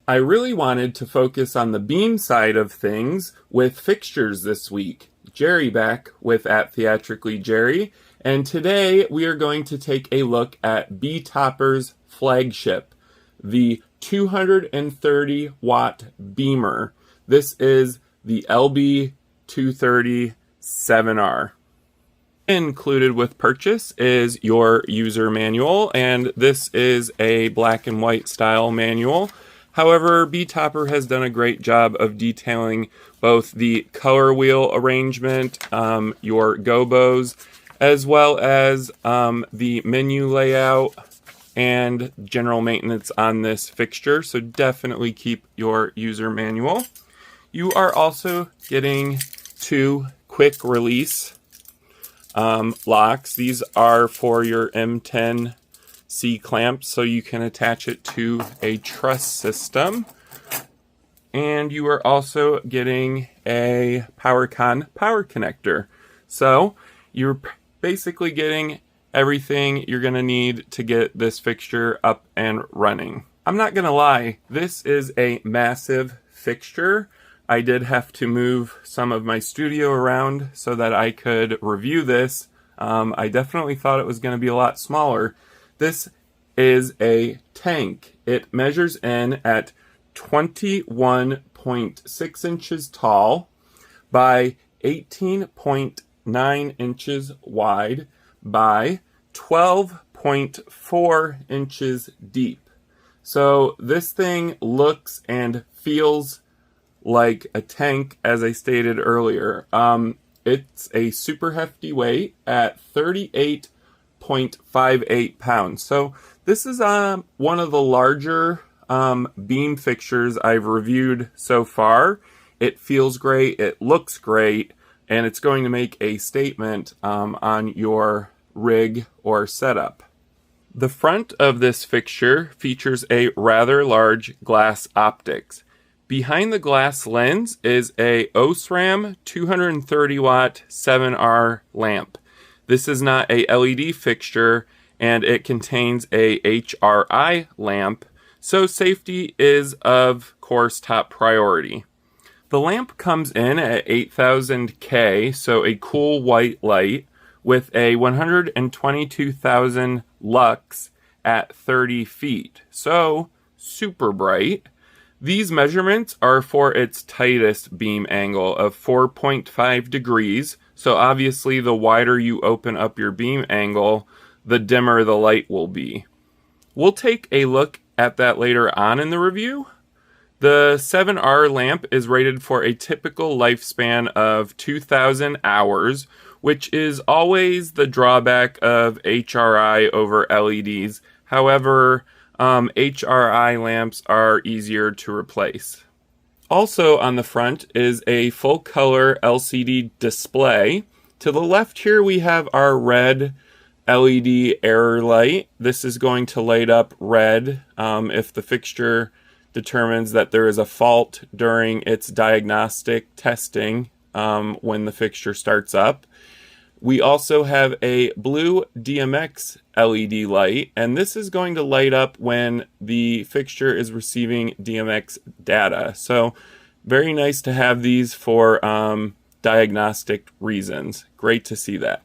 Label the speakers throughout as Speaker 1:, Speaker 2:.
Speaker 1: I really wanted to focus on the beam side of things with fixtures this week. Jerry back with at Theatrically Jerry, and today we are going to take a look at BeTopper's flagship, the 230 watt beamer. This is the LB230 7R. Included with purchase is your user manual, and this is a black and white style manual. However, BeTopper has done a great job of detailing both the color wheel arrangement, your Gobos, as well as the menu layout and general maintenance on this fixture. So definitely keep your user manual. You are also getting 2 quick release locks. These are for your M10 C clamps, so you can attach it to a truss system. And you are also getting a PowerCon power connector. So you're basically getting everything you're going to need to get this fixture up and running. I'm not going to lie, this is a massive fixture. I did have to move some of my studio around so that I could review this. I definitely thought it was going to be a lot smaller. This is a tank. It measures in at 21.6 inches tall by 18.9 inches wide by 12.4 inches deep. So this thing looks and feels like a tank, as I stated earlier. It's a super hefty weight at 38.58 pounds. So this is one of the larger beam fixtures I've reviewed so far. It feels great, it looks great, and it's going to make a statement on your rig or setup. The front of this fixture features a rather large glass optics. Behind the glass lens is a OSRAM 230 watt 7R lamp. This is not a LED fixture, and it contains a HRI lamp, so safety is of course top priority. The lamp comes in at 8000 K, so a cool white light, with a 122,000 lux at 30 feet, so super bright. These measurements are for its tightest beam angle of 4.5 degrees, so obviously the wider you open up your beam angle, the dimmer the light will be. We'll take a look at that later on in the review. The 7R lamp is rated for a typical lifespan of 2,000 hours, which is always the drawback of HRI over LEDs. However, HRI lamps are easier to replace. Also on the front is a full color LCD display. To the left here we have our red LED error light. This is going to light up red if the fixture determines that there is a fault during its diagnostic testing when the fixture starts up. We also have a blue DMX LED light, and this is going to light up when the fixture is receiving DMX data. So very nice to have these for diagnostic reasons. Great to see that.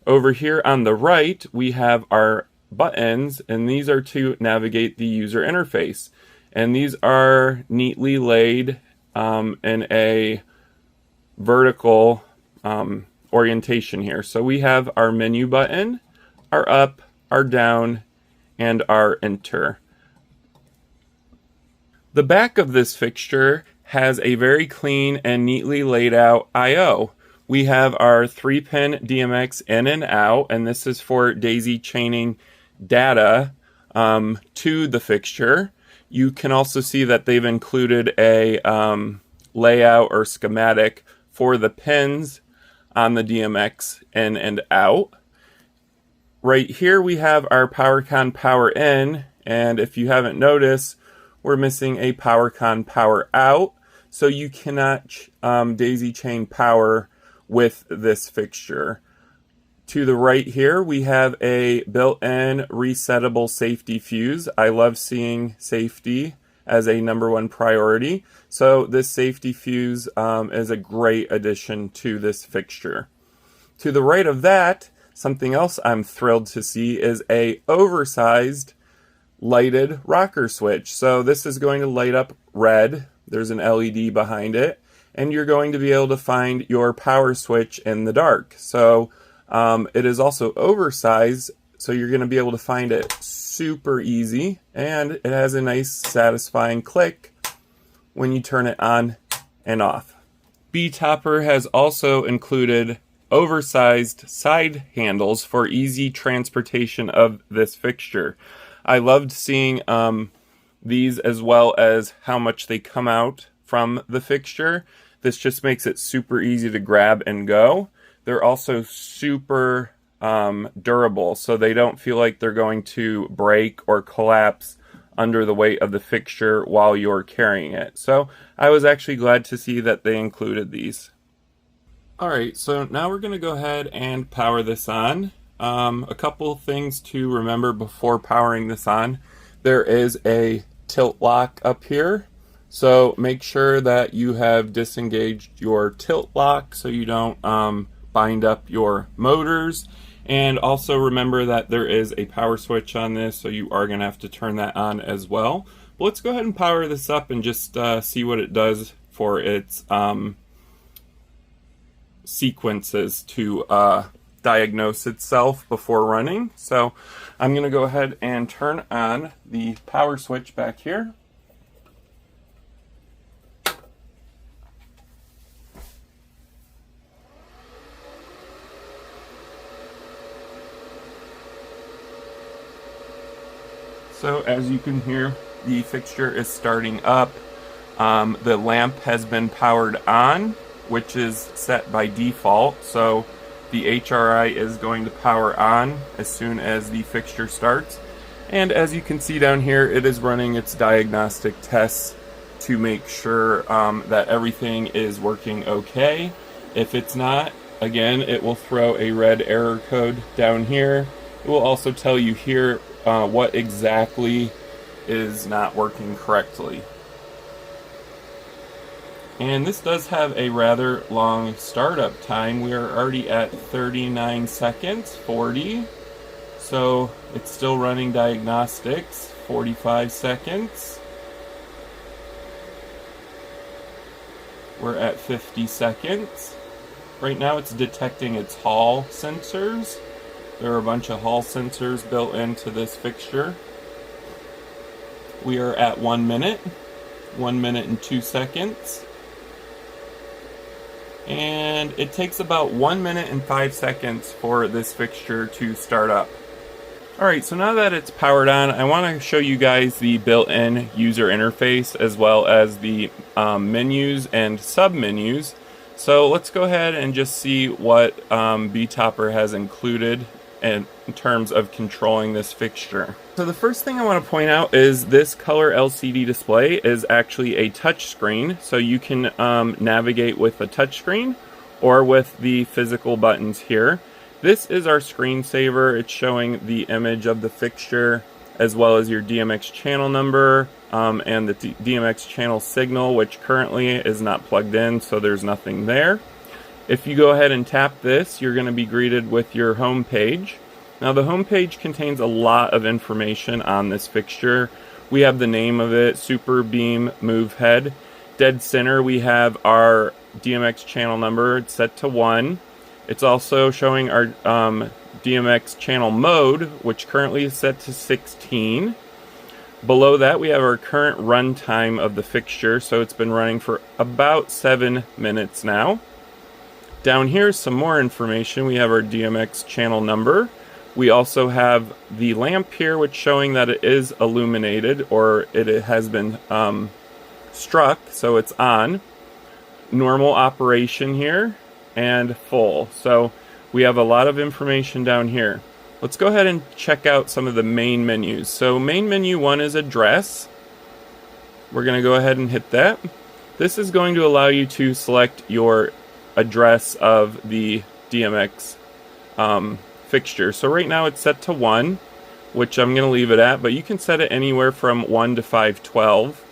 Speaker 1: Over here on the right, we have our buttons, and these are to navigate the user interface. And these are neatly laid in a vertical orientation here. So we have our menu button, our up, our down, and our enter. The back of this fixture has a very clean and neatly laid out I/O. We have our 3-pin DMX in and out, and this is for daisy chaining data to the fixture. You can also see that they've included a layout or schematic for the pins on the DMX in and out. Right here we have our PowerCon power in, and if you haven't noticed, we're missing a PowerCon power out, so you cannot daisy chain power with this fixture. To the right here, we have a built-in resettable safety fuse. I love seeing safety as a #1 priority. So this safety fuse is a great addition to this fixture. To the right of that, something else I'm thrilled to see is a oversized lighted rocker switch. So this is going to light up red. There's an LED behind it, and you're going to be able to find your power switch in the dark. So it is also oversized, so you're going to be able to find it super easy, and it has a nice satisfying click when you turn it on and off. BeTopper has also included oversized side handles for easy transportation of this fixture. I loved seeing these, as well as how much they come out from the fixture. This just makes it super easy to grab and go. They're also super durable, so they don't feel like they're going to break or collapse under the weight of the fixture while you're carrying it. So I was actually glad to see that they included these. Alright, so now we're going to go ahead and power this on. A couple things to remember before powering this on. There is a tilt lock up here, so make sure that you have disengaged your tilt lock so you don't bind up your motors. And also remember that there is a power switch on this, so you are going to have to turn that on as well. But let's go ahead and power this up and just see what it does for its sequences to diagnose itself before running. So I'm going to go ahead and turn on the power switch back here. So as you can hear, the fixture is starting up. The lamp has been powered on, which is set by default. So the HRI is going to power on as soon as the fixture starts. And as you can see down here, it is running its diagnostic tests to make sure that everything is working okay. If it's not, again, it will throw a red error code down here. It will also tell you here what exactly is not working correctly. And this does have a rather long startup time. We are already at 39 seconds, 40. So it's still running diagnostics, 45 seconds. We're at 50 seconds. Right now it's detecting its Hall sensors. There are a bunch of Hall sensors built into this fixture. We are at 1 minute, 1 minute and 2 seconds. And it takes about 1 minute and 5 seconds for this fixture to start up. Alright, so now that it's powered on, I want to show you guys the built-in user interface as well as the menus and sub-menus. So let's go ahead and just see what BeTopper has included in terms of controlling this fixture. So the first thing I want to point out is this color LCD display is actually a touch screen, so you can navigate with a touch screen or with the physical buttons here. This is our screensaver. It's showing the image of the fixture as well as your DMX channel number and the DMX channel signal, which currently is not plugged in, so there's nothing there. If you go ahead and tap this, you're going to be greeted with your home page. Now the home page contains a lot of information on this fixture. We have the name of it, Super Beam Move Head. Dead center we have our DMX channel number, it's set to 1. It's also showing our DMX channel mode, which currently is set to 16. Below that we have our current run time of the fixture, so it's been running for about 7 minutes now. Down here is some more information. We have our DMX channel number. We also have the lamp here, which showing that it is illuminated, or it has been struck, so it's on. Normal operation here, and full. So we have a lot of information down here. Let's go ahead and check out some of the main menus. So main menu 1 is address. We're going to go ahead and hit that. This is going to allow you to select your address of the DMX fixture. So right now it's set to 1, which I'm going to leave it at, but you can set it anywhere from 1 to 512.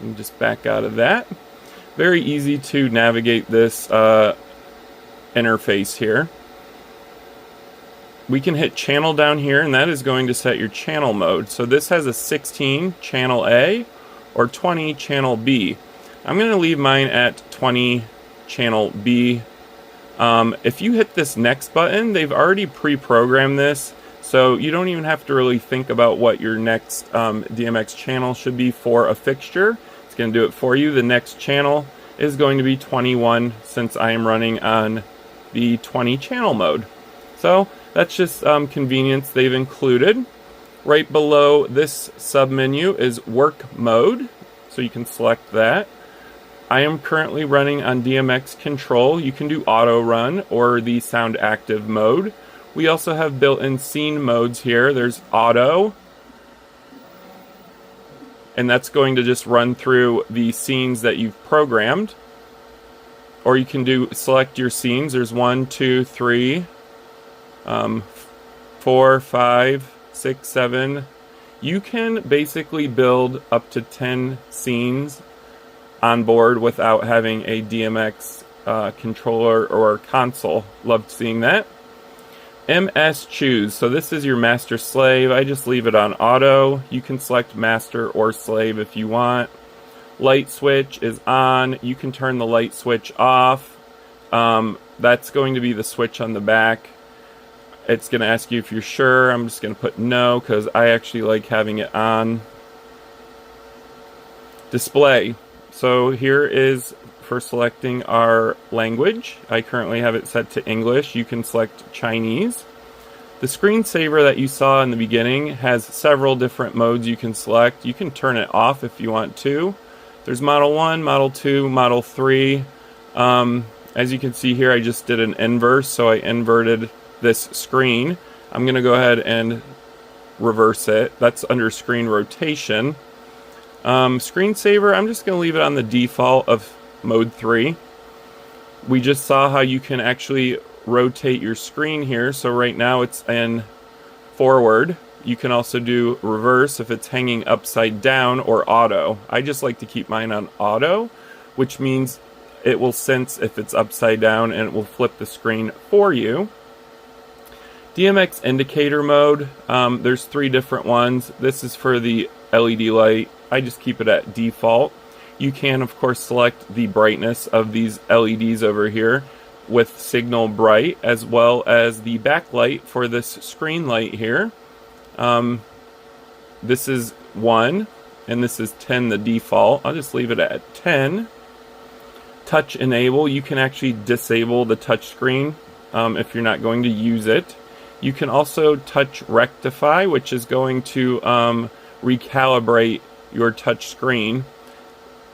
Speaker 1: And just back out of that. Very easy to navigate this interface here. We can hit channel down here, and that is going to set your channel mode. So this has a 16 channel A or 20 channel B. I'm going to leave mine at 20 channel B. If you hit this next button, they've already pre-programmed this, so you don't even have to really think about what your next DMX channel should be for a fixture. It's going to do it for you. The next channel is going to be 21 since I am running on the 20 channel mode. So that's just convenience they've included. Right below this submenu is work mode, so you can select that. I am currently running on DMX control. You can do auto run or the sound active mode. We also have built-in scene modes here. There's auto, and that's going to just run through the scenes that you've programmed. Or you can select your scenes. There's 1, 2, 3, 4, 5, 6, 7. You can basically build up to 10 scenes on board without having a DMX controller or console. Loved seeing that. MS choose. So this is your master slave. I just leave it on auto. You can select master or slave if you want. Light switch is on. You can turn the light switch off. That's going to be the switch on the back. It's going to ask you if you're sure. I'm just going to put no because I actually like having it on. Display. So here is for selecting our language. I currently have it set to English. You can select Chinese. The screensaver that you saw in the beginning has several different modes you can select. You can turn it off if you want to. There's Model 1, Model 2, Model 3. As you can see here, I just did an inverse, so I inverted this screen. I'm going to go ahead and reverse it. That's under screen rotation. Screensaver, I'm just going to leave it on the default of mode 3. We just saw how you can actually rotate your screen here. So right now it's in forward. You can also do reverse if it's hanging upside down, or auto. I just like to keep mine on auto, which means it will sense if it's upside down and it will flip the screen for you. DMX indicator mode, there's 3 different ones. This is for the LED light. I just keep it at default. You can, of course, select the brightness of these LEDs over here with signal bright, as well as the backlight for this screen light here. This is 1, and this is 10, the default. I'll just leave it at 10. Touch enable, you can actually disable the touch screen if you're not going to use it. You can also touch rectify, which is going to recalibrate your touch screen,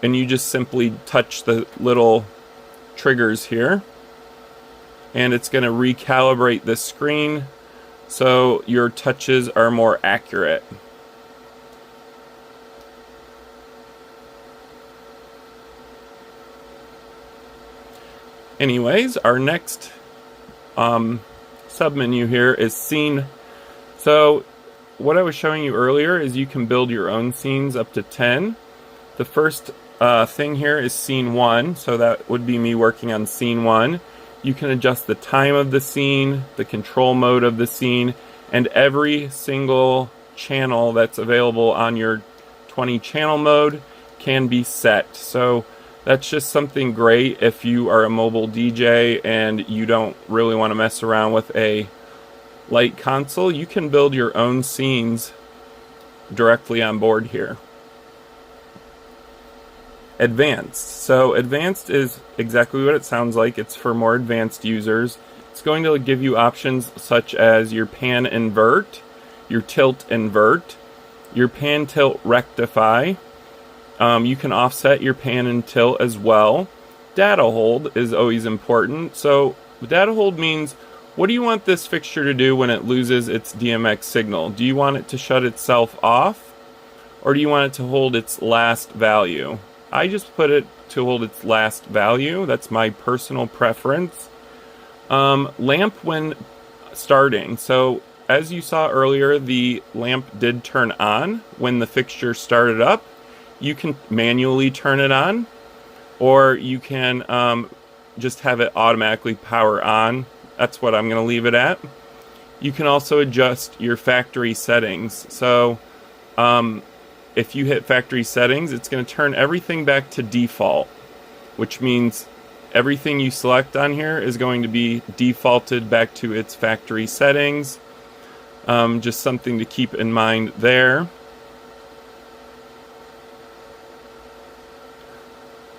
Speaker 1: and you just simply touch the little triggers here and it's going to recalibrate the screen so your touches are more accurate. Anyways, our next submenu here is scene. So what I was showing you earlier is you can build your own scenes up to 10. The first thing here is scene 1, so that would be me working on scene 1. You can adjust the time of the scene, the control mode of the scene, and every single channel that's available on your 20 channel mode can be set. So that's just something great if you are a mobile DJ and you don't really want to mess around with a light console. You can build your own scenes directly on board here. Advanced. So advanced is exactly what it sounds like. It's for more advanced users. It's going to give you options such as your pan invert, your tilt invert, your pan tilt rectify. You can offset your pan and tilt as well. Data hold is always important. So data hold means, what do you want this fixture to do when it loses its DMX signal? Do you want it to shut itself off, or do you want it to hold its last value? I just put it to hold its last value. That's my personal preference. Lamp when starting. So as you saw earlier, the lamp did turn on when the fixture started up. you can manually turn it on, or you can just have it automatically power on. That's what I'm going to leave it at. You can also adjust your factory settings. So if you hit factory settings, it's going to turn everything back to default, which means everything you select on here is going to be defaulted back to its factory settings. Just something to keep in mind there.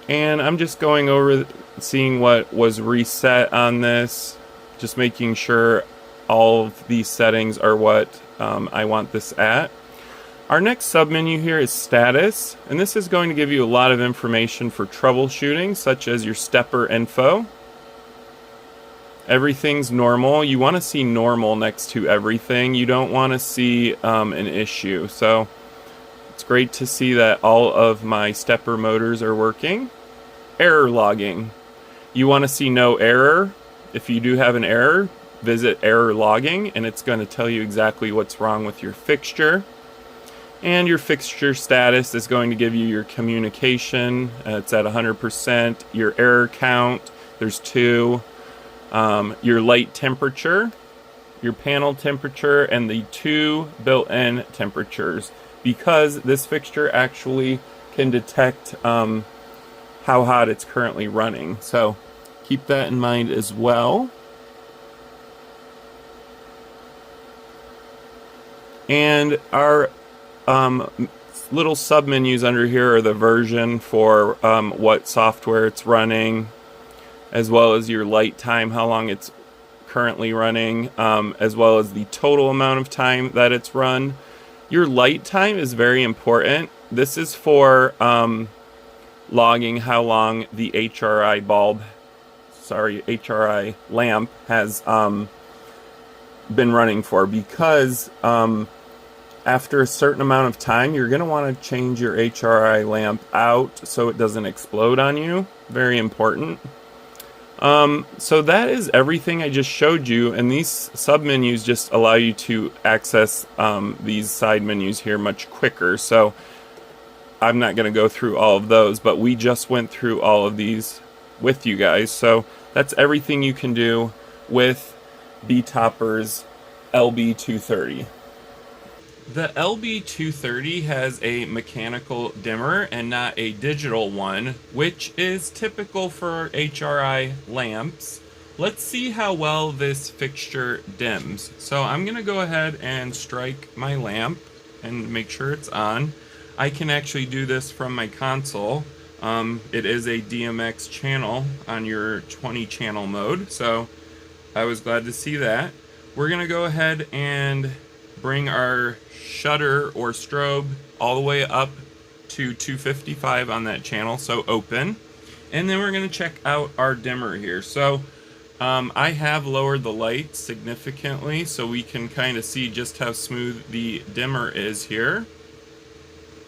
Speaker 1: And I'm just going over seeing what was reset on this, just making sure all of these settings are what I want this at. Our next submenu here is status, and this is going to give you a lot of information for troubleshooting, such as your stepper info. Everything's normal. You want to see normal next to everything. You don't want to see an issue. So it's great to see that all of my stepper motors are working. Error logging. You want to see no error. If you do have an error, visit error logging, and it's going to tell you exactly what's wrong with your fixture. And your fixture status is going to give you your communication. It's at 100%. Your error count, there's 2. Your light temperature, your panel temperature, and the 2 built-in temperatures, because this fixture actually can detect how hot it's currently running. So keep that in mind as well. And our little submenus under here are the version for what software it's running, as well as your light time, how long it's currently running, as well as the total amount of time that it's run. Your light time is very important. This is for logging how long the HRI lamp has been running for, because after a certain amount of time, you're going to want to change your HRI lamp out so it doesn't explode on you. Very important. So that is everything I just showed you, and these submenus just allow you to access these side menus here much quicker. So I'm not going to go through all of those, but we just went through all of these with you guys. So that's everything you can do with BeTopper's LB230. The LB230 has a mechanical dimmer and not a digital one, which is typical for HRI lamps. Let's see how well this fixture dims. So I'm going to go ahead and strike my lamp and make sure it's on. I can actually do this from my console. It is a DMX channel on your 20 channel mode, so I was glad to see that. We're going to go ahead and bring our shutter or strobe all the way up to 255 on that channel, so open. And then we're going to check out our dimmer here. So I have lowered the light significantly so we can kind of see just how smooth the dimmer is here.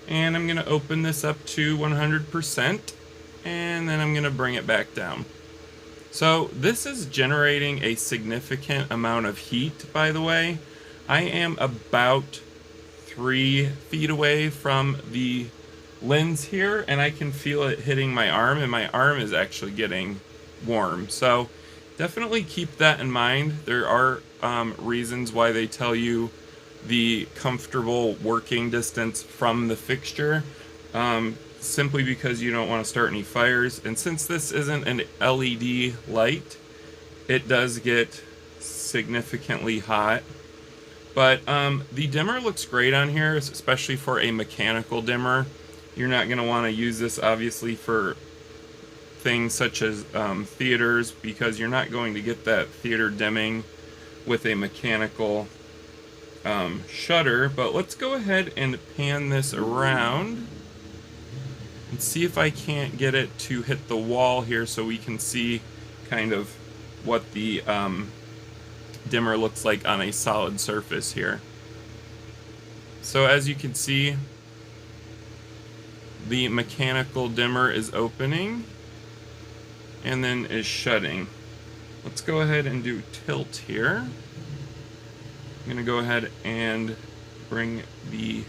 Speaker 1: And I'm going to open this up to 100%, and then I'm going to bring it back down. So this is generating a significant amount of heat, by the way. I am about 3 feet away from the lens here, and I can feel it hitting my arm, and my arm is actually getting warm. So definitely keep that in mind. There are reasons why they tell you the comfortable working distance from the fixture, simply because you don't want to start any fires. And since this isn't an LED light, it does get significantly hot. But the dimmer looks great on here, especially for a mechanical dimmer. You're not going to want to use this obviously for things such as theaters, because you're not going to get that theater dimming with a mechanical shutter. But let's go ahead and pan this around and see if I can't get it to hit the wall here so we can see kind of what the dimmer looks like on a solid surface here. So as you can see, the mechanical dimmer is opening and then is shutting. Let's go ahead and do tilt here. I'm going to go ahead and bring the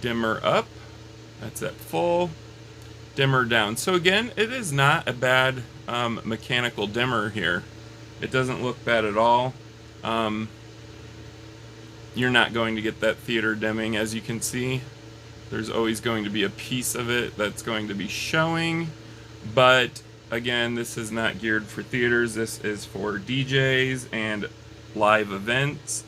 Speaker 1: dimmer up. That's at full. Dimmer down. So again, it is not a bad mechanical dimmer here. It doesn't look bad at all. You're not going to get that theater dimming, as you can see. There's always going to be a piece of it that's going to be showing, but again, this is not geared for theaters. This is for DJs and live events,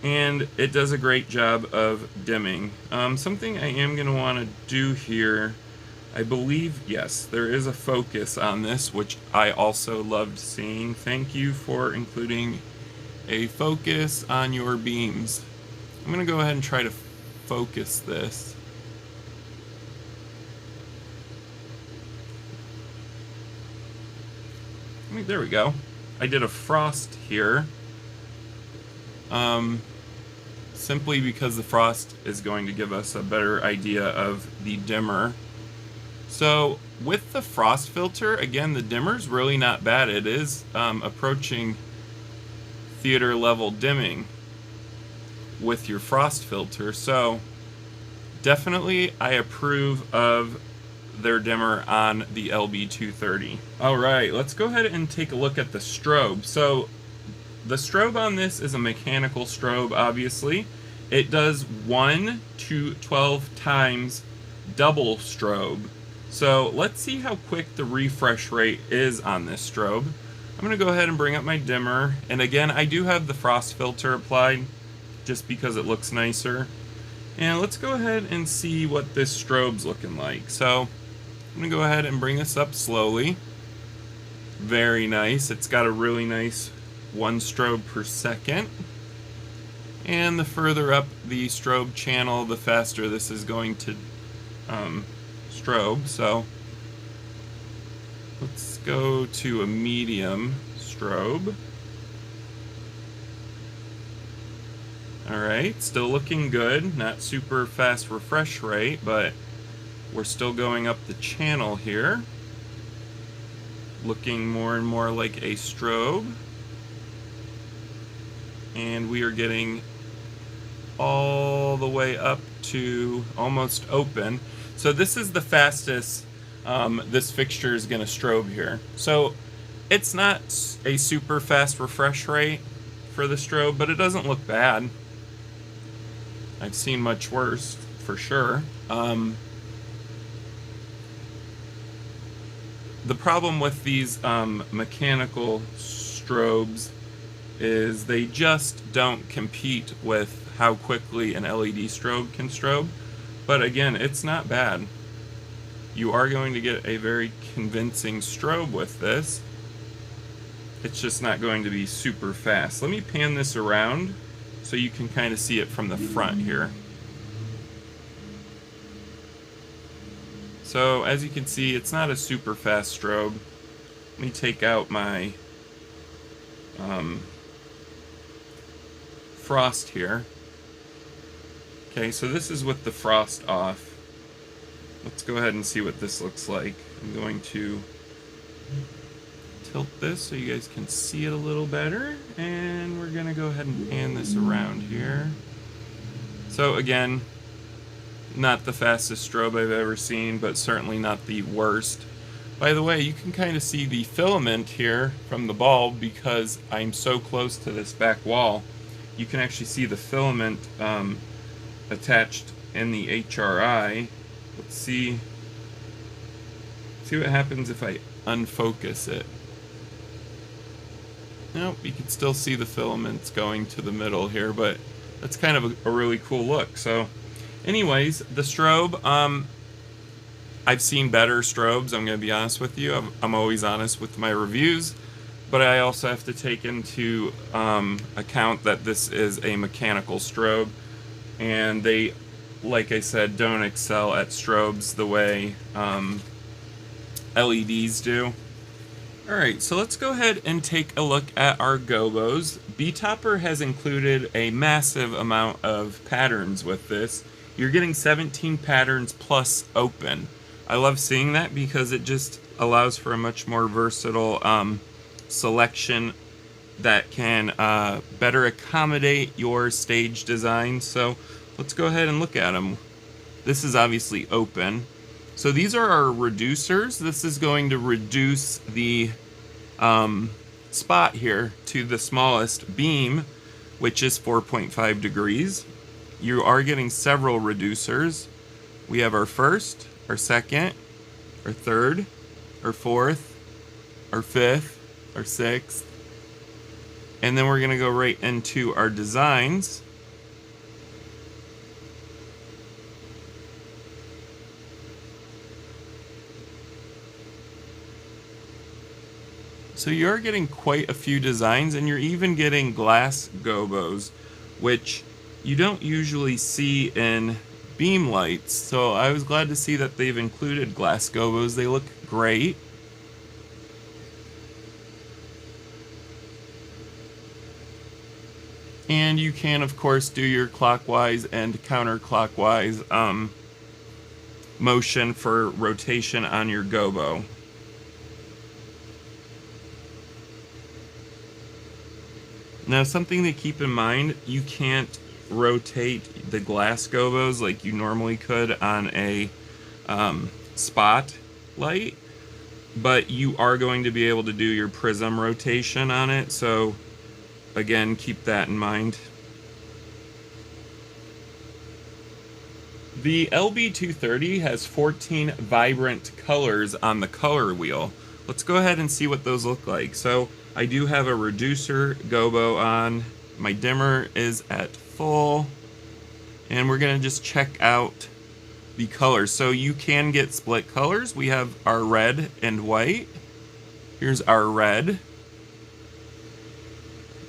Speaker 1: and it does a great job of dimming. Something I am going to want to do here, I believe, yes, there is a focus on this, which I also loved seeing. Thank you for including a focus on your beams. I'm going to go ahead and try to focus this. There we go. I did a frost here, simply because the frost is going to give us a better idea of the dimmer. So with the frost filter, again, the dimmer's really not bad. It is approaching theater level dimming with your frost filter. So definitely I approve of their dimmer on the LB230. Alright, let's go ahead and take a look at the strobe. So the strobe on this is a mechanical strobe, obviously. It does 1 to 12 times double strobe. So let's see how quick the refresh rate is on this strobe. I'm going to go ahead and bring up my dimmer, and again, I do have the frost filter applied just because it looks nicer. And let's go ahead and see what this strobe's looking like. So I'm going to go ahead and bring this up slowly. Very nice. It's got a really nice 1 strobe per second. And the further up the strobe channel, the faster this is going to strobe. So let's go to a medium strobe. Alright, still looking good. Not super fast refresh rate, but we're still going up the channel here. Looking more and more like a strobe. And we are getting all the way up to almost open. So this is the fastest this fixture is going to strobe here. So it's not a super fast refresh rate for the strobe, but it doesn't look bad. I've seen much worse, for sure. The problem with these mechanical strobes is they just don't compete with how quickly an LED strobe can strobe. But again, it's not bad. You are going to get a very convincing strobe with this. It's just not going to be super fast. Let me pan this around so you can kind of see it from the front here. So as you can see, it's not a super fast strobe. Let me take out my frost here. Okay, so this is with the frost off. Let's go ahead and see what this looks like. I'm going to tilt this so you guys can see it a little better, and we're gonna go ahead and pan this around here. So again, not the fastest strobe I've ever seen, but certainly not the worst. By the way, you can kind of see the filament here from the bulb because I'm so close to this back wall. You can actually see the filament attached in the HRI. Let's see what happens if I unfocus it. Nope, you can still see the filaments going to the middle here, but that's kind of a really cool look. So anyways, the strobe, I've seen better strobes, I'm going to be honest with you. I'm always honest with my reviews, but I also have to take into account that this is a mechanical strobe, and they, like I said, don't excel at strobes the way LEDs do. Alright, so let's go ahead and take a look at our gobos. BeTopper has included a massive amount of patterns with this. You're getting 17 patterns plus open. I love seeing that because it just allows for a much more versatile selection that can better accommodate your stage design. So let's go ahead and look at them. This is obviously open. So these are our reducers. This is going to reduce the spot here to the smallest beam, which is 4.5 degrees. You are getting several reducers. We have our first, our second, our third, our fourth, our fifth, our sixth, and then we're going to go right into our designs. So you're getting quite a few designs, and you're even getting glass gobos, which you don't usually see in beam lights. So I was glad to see that they've included glass gobos. They look great. And you can, of course, do your clockwise and counterclockwise motion for rotation on your gobo. Now, something to keep in mind, you can't rotate the glass gobos like you normally could on a spot light, but you are going to be able to do your prism rotation on it, so again, keep that in mind. The LB230 has 14 vibrant colors on the color wheel. Let's go ahead and see what those look like. So I do have a reducer gobo on. My dimmer is at full. And we're going to just check out the colors. So you can get split colors. We have our red and white. Here's our red.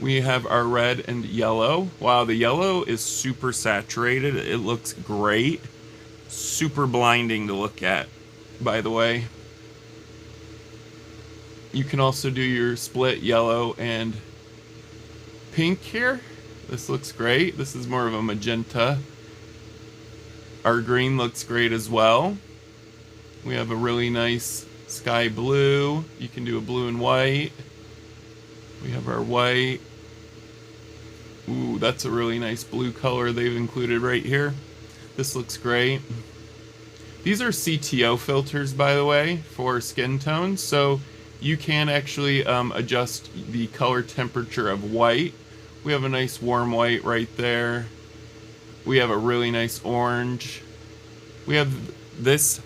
Speaker 1: We have our red and yellow. Wow, the yellow is super saturated. It looks great. Super blinding to look at, by the way. You can also do your split yellow and pink here. This looks great. This is more of a magenta. Our green looks great as well. We have a really nice sky blue. You can do a blue and white. We have our white. Ooh, that's a really nice blue color they've included right here. This looks great. These are CTO filters, by the way, for skin tones. So you can actually adjust the color temperature of white. We have a nice warm white right there. We have a really nice orange. We have this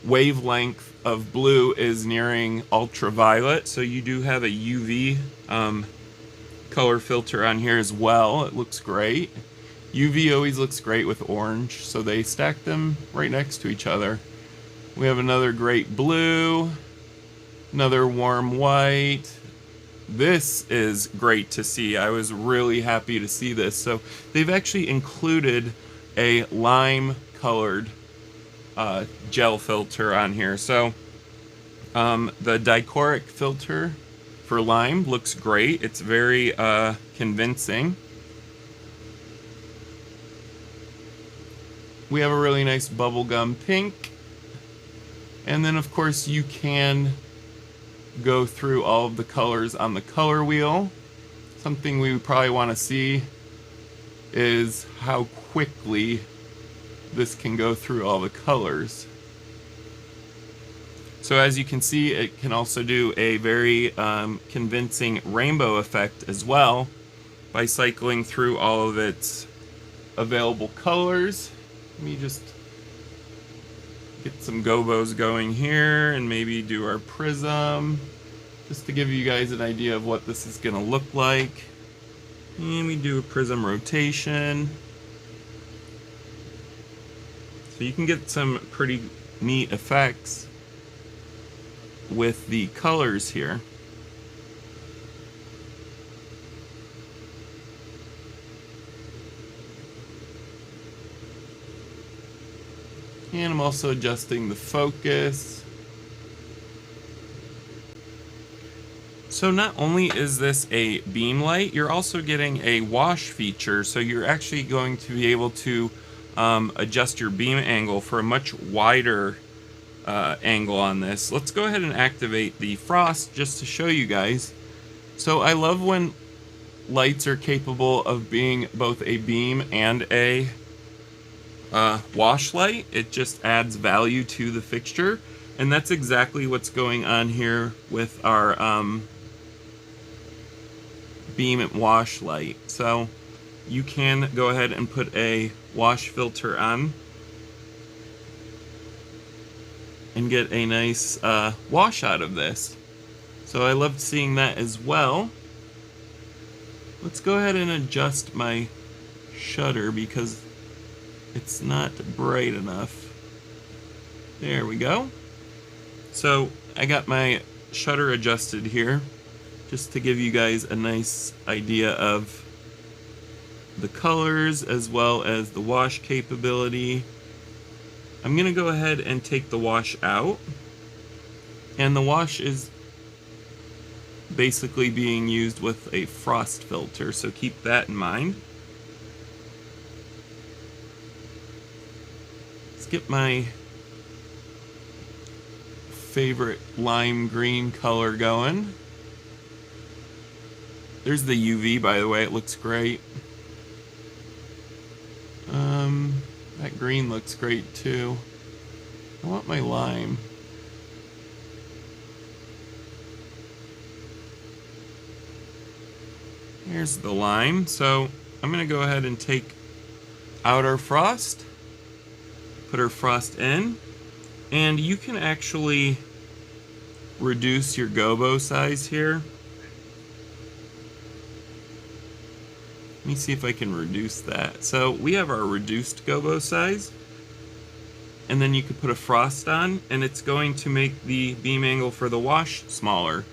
Speaker 1: wavelength of blue is nearing ultraviolet, so you do have a UV color filter on here as well. It looks great. UV always looks great with orange, so they stack them right next to each other. We have another great blue, another warm white. This is great to see. I was really happy to see this. So they've actually included a lime colored gel filter on here. So the dichroic filter for lime looks great. It's very convincing. We have a really nice bubblegum pink. And then of course you can go through all of the colors on the color wheel. Something we probably want to see is how quickly this can go through all the colors. So as you can see, it can also do a very convincing rainbow effect as well by cycling through all of its available colors. Let me just get some gobos going here and maybe do our prism just to give you guys an idea of what this is going to look like. And we do a prism rotation. So you can get some pretty neat effects with the colors here. And I'm also adjusting the focus. So not only is this a beam light, you're also getting a wash feature. So you're actually going to be able to adjust your beam angle for a much wider angle on this. Let's go ahead and activate the frost just to show you guys. So I love when lights are capable of being both a beam and a wash light. It just adds value to the fixture, and that's exactly what's going on here with our beam and wash light. So you can go ahead and put a wash filter on and get a nice wash out of this. So I loved seeing that as well. Let's go ahead and adjust my shutter because it's not bright enough. There we go. So I got my shutter adjusted here just to give you guys a nice idea of the colors as well as the wash capability. I'm gonna go ahead and take the wash out, and the wash is basically being used with a frost filter, so keep that in mind. Let's get my favorite lime green color going. There's the UV, by the way, it looks great. That green looks great too. I want my lime. Here's the lime. So I'm going to go ahead and take out our frost, put our frost in, and you can actually reduce your gobo size here. Let me see if I can reduce that. So we have our reduced gobo size, and then you could put a frost on, and it's going to make the beam angle for the wash smaller.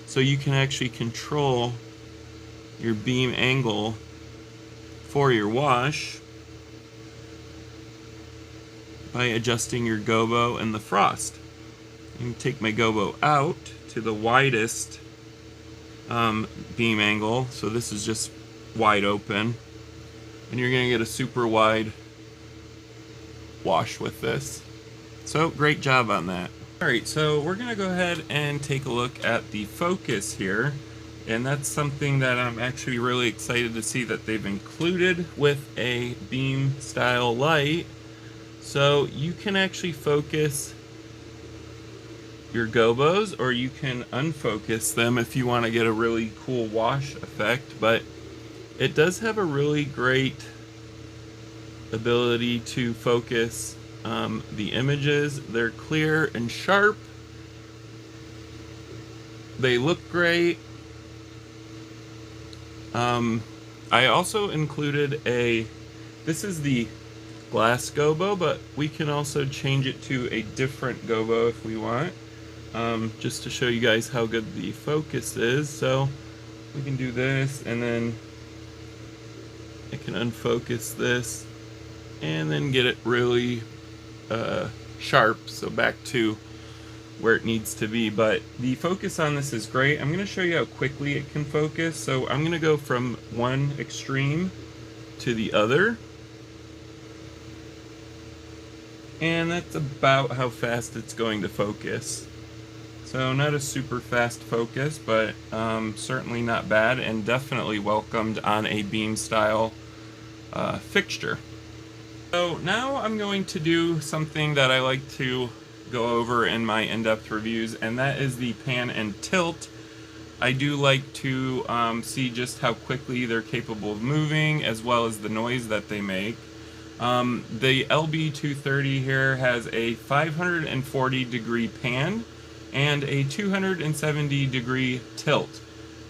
Speaker 1: So you can actually control your beam angle for your wash by adjusting your gobo and the frost. I'm going to take my gobo out to the widest beam angle, so this is just wide open, and you're going to get a super wide wash with this. So great job on that. Alright, so we're going to go ahead and take a look at the focus here, and that's something that I'm actually really excited to see that they've included with a beam style light. So you can actually focus your gobos, or you can unfocus them if you want to get a really cool wash effect, but it does have a really great ability to focus the images. They're clear and sharp. They look great. I also included this is the glass gobo, but we can also change it to a different gobo if we want, just to show you guys how good the focus is. So we can do this, and then I can unfocus this and then get it really sharp, so back to where it needs to be. But the focus on this is great. I'm going to show you how quickly it can focus. So I'm going to go from one extreme to the other, and that's about how fast it's going to focus. So not a super fast focus, but certainly not bad, and definitely welcomed on a beam style fixture. So now I'm going to do something that I like to go over in my in-depth reviews, and that is the pan and tilt. I do like to see just how quickly they're capable of moving, as well as the noise that they make. The LB230 here has a 540 degree pan and a 270 degree tilt.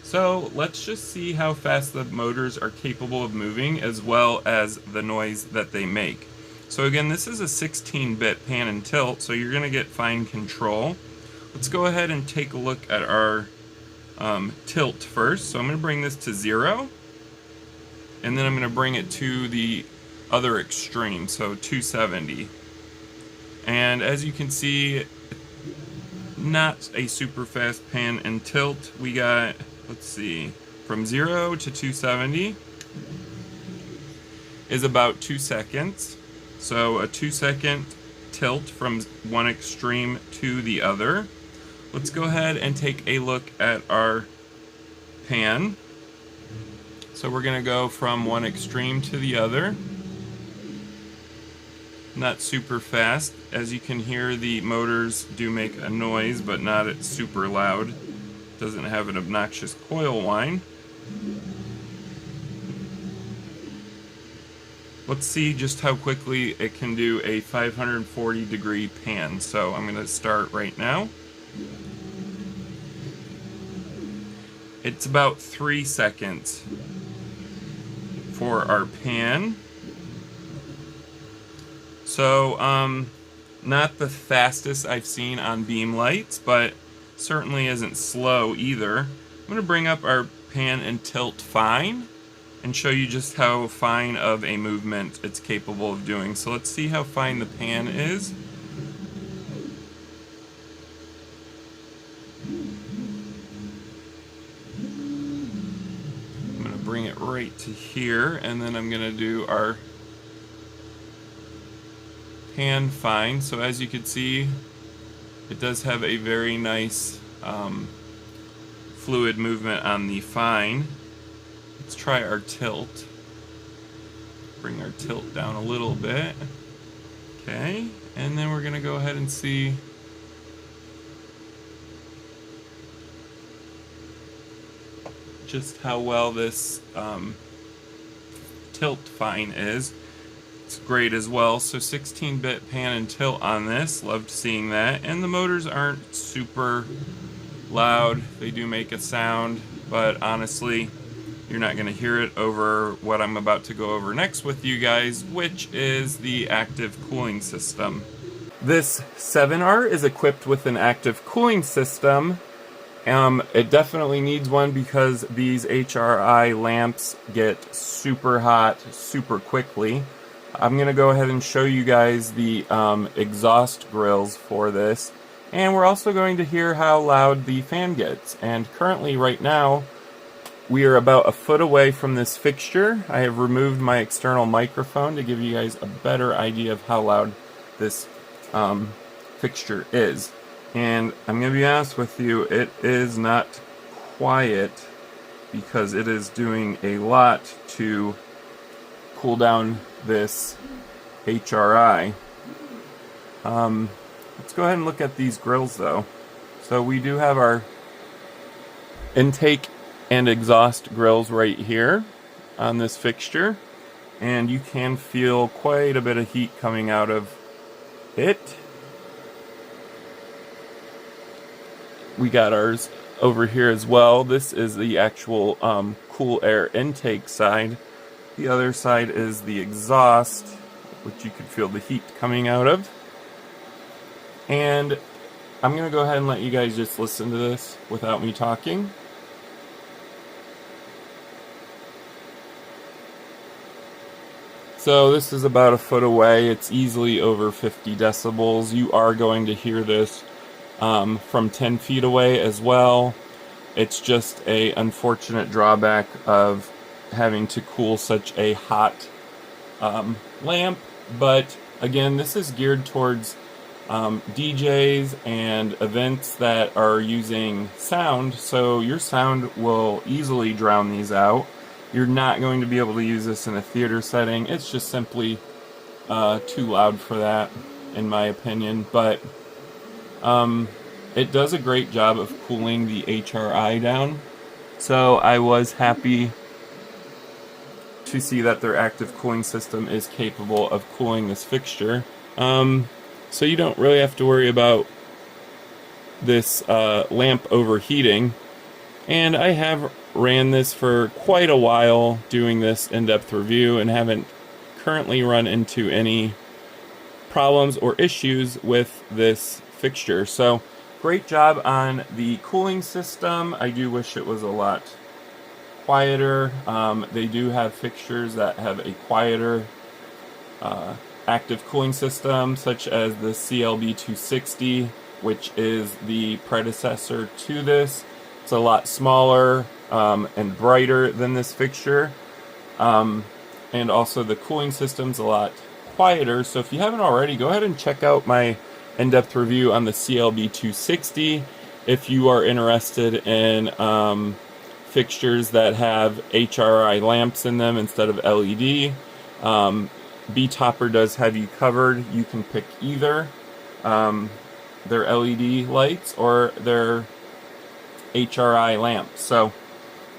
Speaker 1: So let's just see how fast the motors are capable of moving, as well as the noise that they make. So again, this is a 16-bit pan and tilt, so you're going to get fine control. Let's go ahead and take a look at our tilt first. So I'm going to bring this to 0, and then I'm going to bring it to the other extreme, so 270. And as you can see, not a super fast pan and tilt. We got, let's see, from 0 to 270 is about 2 seconds. So a 2-second tilt from one extreme to the other. Let's go ahead and take a look at our pan. So we're going to go from one extreme to the other. not super fast. As you can hear, the motors do make a noise, but not super loud. Doesn't have an obnoxious coil whine. Let's see just how quickly it can do a 540-degree pan. So I'm going to start right now. It's about 3 seconds for our pan. So, not the fastest I've seen on beam lights, but certainly isn't slow either. I'm going to bring up our pan and tilt fine and show you just how fine of a movement it's capable of doing. So let's see how fine the pan is. I'm going to bring it right to here, and then I'm going to do our pan fine. So as you can see, it does have a very nice fluid movement on the fine. Let's try our tilt. Bring our tilt down a little bit. Okay, and then we're going to go ahead and see just how well this tilt fine is. It's great as well. So 16-bit pan and tilt on this. Loved seeing that. And the motors aren't super loud. They do make a sound, but honestly, you're not going to hear it over what I'm about to go over next with you guys, which is the active cooling system. This 7R is equipped with an active cooling system. It definitely needs one because these HRI lamps get super hot super quickly. I'm going to go ahead and show you guys the exhaust grills for this, and we're also going to hear how loud the fan gets. And currently right now we are about a foot away from this fixture. I have removed my external microphone to give you guys a better idea of how loud this fixture is. And I'm going to be honest with you, it is not quiet because it is doing a lot to cool down this HRI. Let's go ahead and look at these grills though. So we do have our intake and exhaust grills right here on this fixture, and you can feel quite a bit of heat coming out of it. We got ours over here as well. This is the actual cool air intake side. The other side is the exhaust, which you can feel the heat coming out of. And I'm going to go ahead and let you guys just listen to this without me talking. So this is about a foot away. It's easily over 50 decibels. You are going to hear this from 10 feet away as well. It's just an unfortunate drawback of having to cool such a hot lamp, but again, this is geared towards DJs and events that are using sound, so your sound will easily drown these out. You're not going to be able to use this in a theater setting. It's just simply too loud for that, in my opinion, but it does a great job of cooling the HRI down, so I was happy to see that their active cooling system is capable of cooling this fixture. So you don't really have to worry about this lamp overheating. And I have ran this for quite a while doing this in-depth review and haven't currently run into any problems or issues with this fixture. So great job on the cooling system. I do wish it was a lot quieter. They do have fixtures that have a quieter active cooling system, such as the CLB260, which is the predecessor to this. It's a lot smaller and brighter than this fixture, and also the cooling system's a lot quieter. So if you haven't already, go ahead and check out my in-depth review on the CLB260 if you are interested in fixtures that have HRI lamps in them instead of LED. BeTopper does have you covered. You can pick either their LED lights or their HRI lamps, so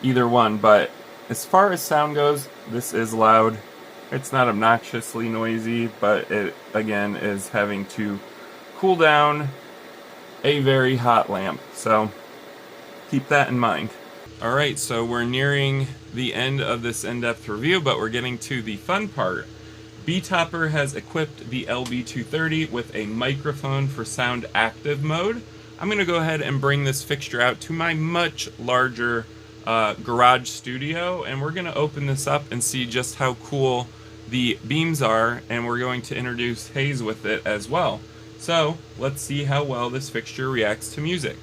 Speaker 1: either one. But as far as sound goes, this is loud. It's not obnoxiously noisy, but it again is having to cool down a very hot lamp, so keep that in mind. Alright, so we're nearing the end of this in-depth review, but we're getting to the fun part. BeTopper has equipped the LB230 with a microphone for sound active mode. I'm going to go ahead and bring this fixture out to my much larger garage studio, and we're going to open this up and see just how cool the beams are, and we're going to introduce haze with it as well. So let's see how well this fixture reacts to music.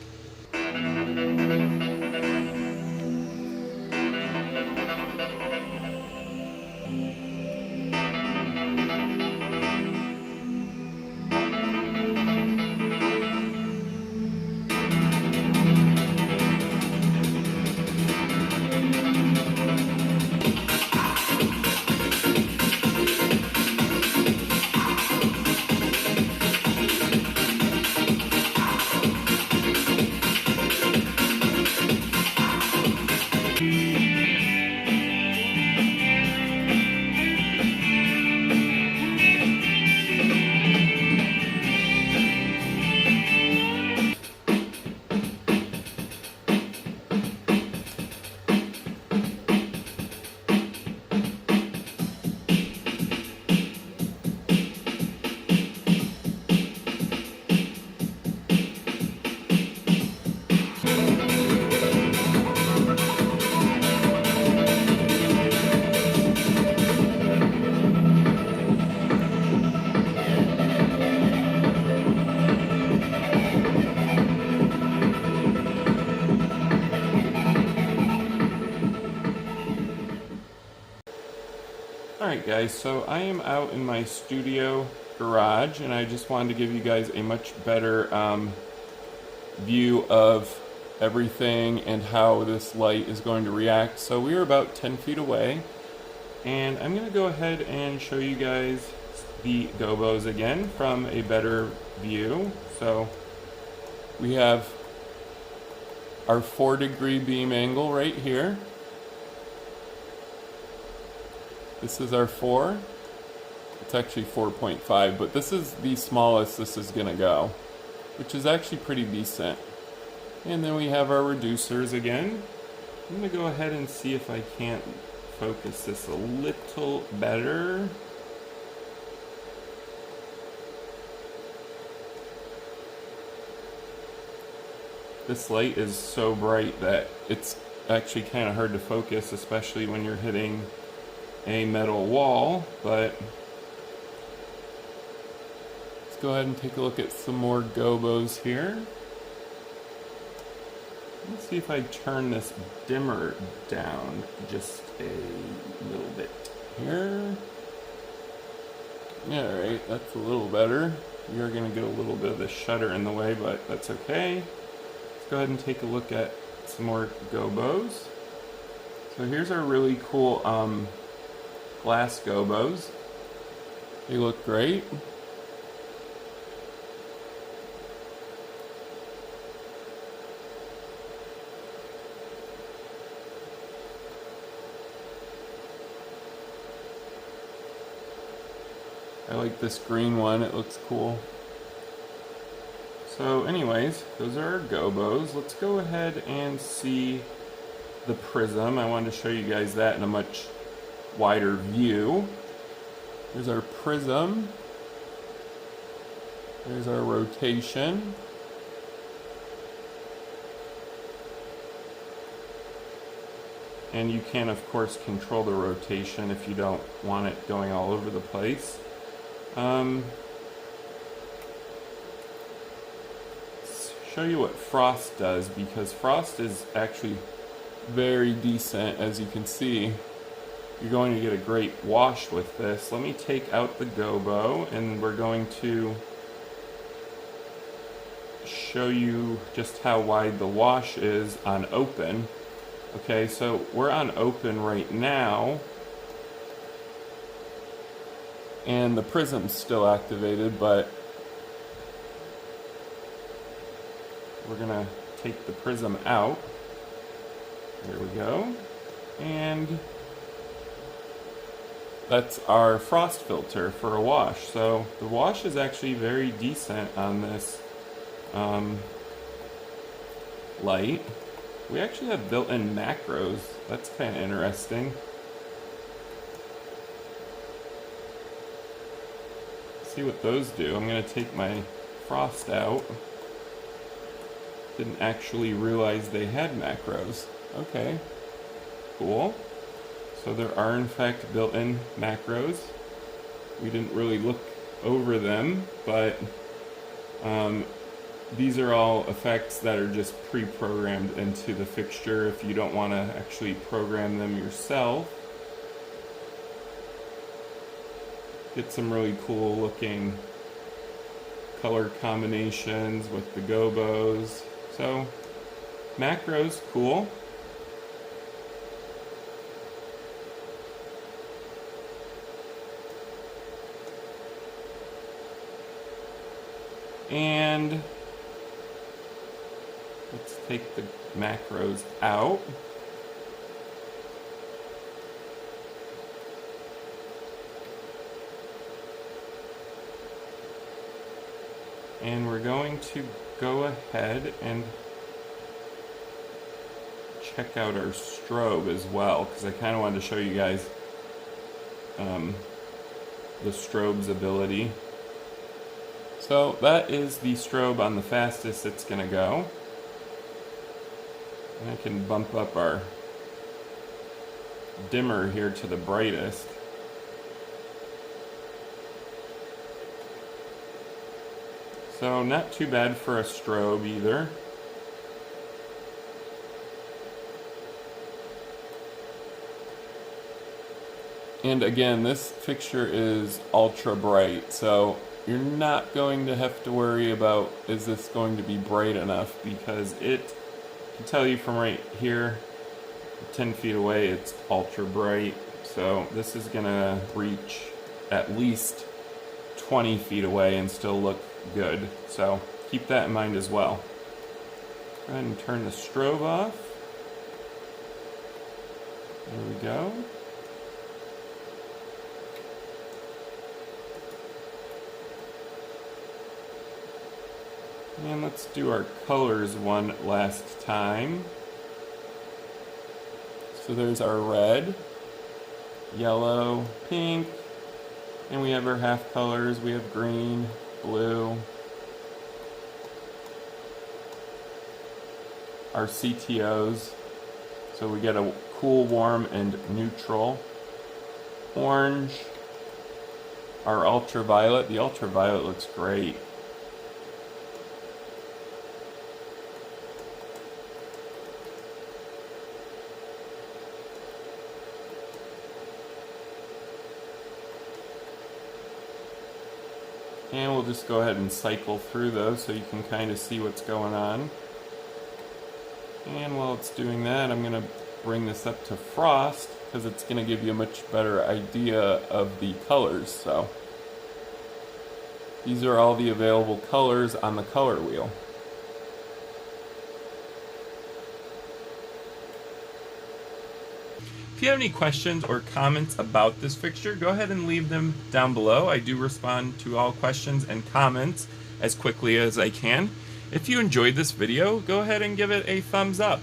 Speaker 1: Alright guys, so I am out in my studio garage, and I just wanted to give you guys a much better view of everything and how this light is going to react. So we are about 10 feet away, and I'm going to go ahead and show you guys the gobos again from a better view. So we have our 4-degree beam angle right here. This is our 4. It's actually 4.5, but this is the smallest this is going to go, which is actually pretty decent. And then we have our reducers again. I'm going to go ahead and see if I can't focus this a little better. This light is so bright that it's actually kind of hard to focus, especially when you're hitting a metal wall. But let's go ahead and take a look at some more gobos here. Let's see if I turn this dimmer down just a little bit here. Yeah, right, that's a little better. You're going to get a little bit of the shutter in the way, but that's okay. Let's go ahead and take a look at some more gobos. So here's our really cool glass gobos. They look great. I like this green one, it looks cool. So anyways, those are our gobos. Let's go ahead and see the prism. I wanted to show you guys that in a much wider view. There's our prism. There's our rotation. And you can, of course, control the rotation if you don't want it going all over the place. Let's show you what frost does, because frost is actually very decent. As you can see, you're going to get a great wash with this. Let me take out the gobo, and we're going to show you just how wide the wash is on open. Okay, so we're on open right now, And the prism's still activated, but we're gonna take the prism out. There we go. And that's our frost filter for a wash. So the wash is actually very decent on this light. We actually have built-in macros. That's kind of interesting. See what those do. I'm going to take my frost out. Didn't actually realize they had macros. Okay, cool. So there are in fact built-in macros. We didn't really look over them, but these are all effects that are just pre-programmed into the fixture if you don't want to actually program them yourself. Get some really cool looking color combinations with the Gobos. So macros, cool. And let's take the macros out. And we're going to go ahead and check out our strobe as well, because I kind of wanted to show you guys the strobe's ability. So that is the strobe on the fastest it's going to go. And I can bump up our dimmer here to the brightest. So not too bad for a strobe either. And again, this fixture is ultra bright, so you're not going to have to worry about, is this going to be bright enough, because it can tell you from right here, 10 feet away, it's ultra bright. So this is gonna reach at least 20 feet away and still look good. So keep that in mind as well. Go ahead and turn the strobe off. There we go. And let's do our colors one last time. So there's our red, yellow, pink, and we have our half colors. We have green, blue, our CTOs. So we get a cool, warm, and neutral. Orange, our ultraviolet. The ultraviolet looks great. And we'll just go ahead and cycle through those so you can kind of see what's going on. And while it's doing that, I'm going to bring this up to frost, because it's going to give you a much better idea of the colors. So these are all the available colors on the color wheel. If you have any questions or comments about this fixture, go ahead and leave them down below. I do respond to all questions and comments as quickly as I can. If you enjoyed this video, go ahead and give it a thumbs up.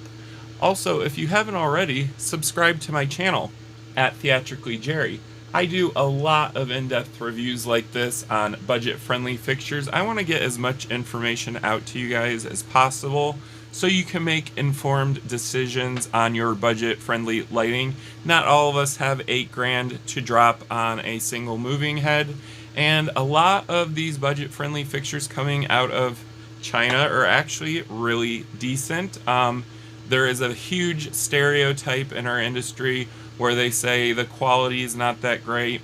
Speaker 1: Also, if you haven't already, subscribe to my channel at Theatrically Jerry. I do a lot of in-depth reviews like this on budget-friendly fixtures. I want to get as much information out to you guys as possible so you can make informed decisions on your budget-friendly lighting. Not all of us have $8 grand to drop on a single moving head, and a lot of these budget-friendly fixtures coming out of China are actually really decent. There is a huge stereotype in our industry where they say the quality is not that great,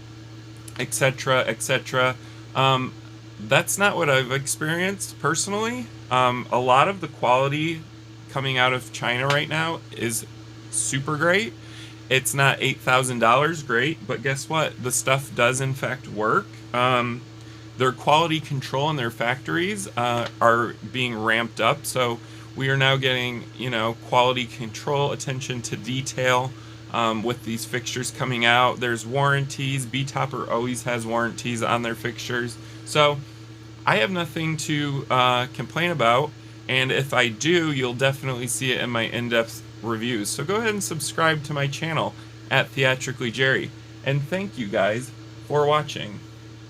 Speaker 1: etc., etc. That's not what I've experienced personally. A lot of the quality coming out of China right now is super great, It's not $8,000, great, but guess what? The stuff does in fact work. Their quality control in their factories are being ramped up, so we are now getting, you know, quality control, attention to detail with these fixtures coming out. There's warranties. BeTopper always has warranties on their fixtures, so I have nothing to complain about. And if I do, you'll definitely see it in my in-depth reviews. So go ahead and subscribe to my channel at Theatrically Jerry. And thank you guys for watching.